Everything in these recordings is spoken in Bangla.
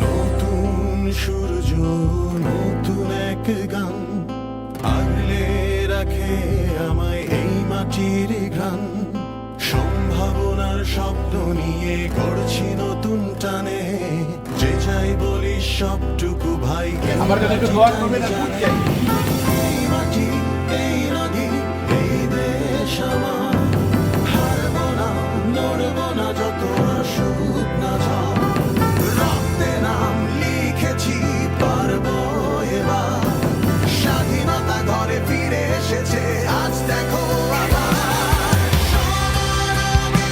নতুন সূর্য, নতুন এক গান আগলে রাখে আমায় এই মাটির ঘ্রাণ। সম্ভাবনার শব্দ নিয়ে করছি নতুন টানে, যে চাই বলি সবটুকু ভাই। আমার কাছে একটু দোয়া করবেন। এই মাটি, এই নদী, এই দেশ আমার, হারব না, নড়ব না যত আসুক না ঝড়। রক্তে নাম লিখেছি, পারবো এবার। স্বাধীনতা ঘরে ফিরে এসেছে, আজ দেখো আবার। সবার আগে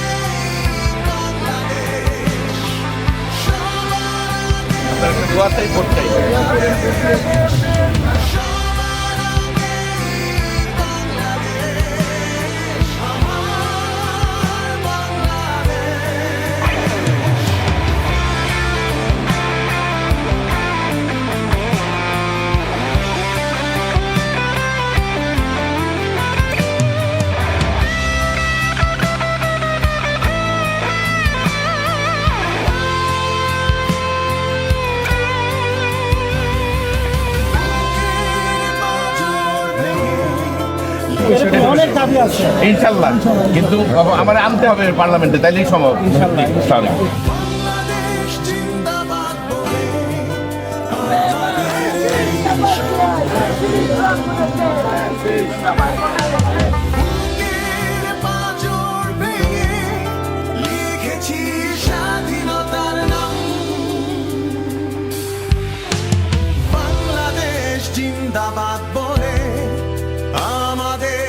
বাংলাদেশ, সবার আগে দোয়াটাই করতে চাই। অনেক দাবি আছে ইনশাল্লাহ, কিন্তু আমার আনতে হবে পার্লামেন্টে, তাইলেই সম্ভব। ইনশাল্লাহ। বাংলাদেশ জিন্দাবাদ বলে বুকের পাঁজর ভেঙে লিখেছি স্বাধীনতার নাম। বাংলাদেশ জিন্দাবাদ বলে আমাদের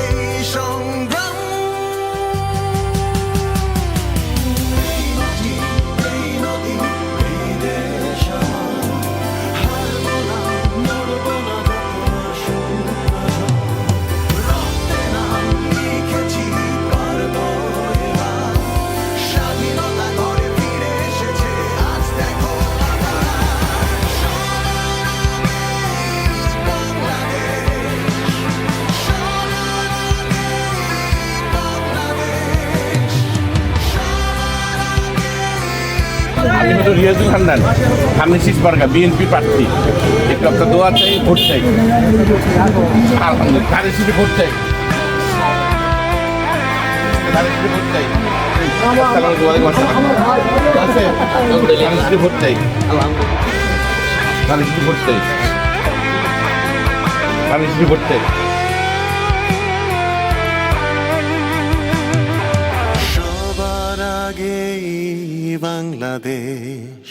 এই সংগ্রাম। এই মাটি, এই নদী, এই দেশ আমার, হারব না, নড়ব না যত আসুক না ঝড়। রক্তে নাম লিখেছি, পারবো এবার। স্বাধীনতা ঘরে ফিরে এসেছে, আজ দেখো আবার। সবার আগে বাংলাদেশ, সবার আগে বাংলাদেশ, সবার আগে। আমি হলো রিয়াজুল হান্নান, খামিস বার্গা, বিএনপি প্রার্থী। একটু আপনার দোয়া চাই, ভোট চাই। আলহামদুলিল্লাহ, ধানের শীষে ভোট চাই। ধানের শীষে ভোট চাই। আসসালামু আলাইকুম। আছে? ধানের শীষে ভোট চাই। ধানের শীষে ভোট চাই। ধানের শীষে ভোট চাই। সবার আগে বাংলাদেশ।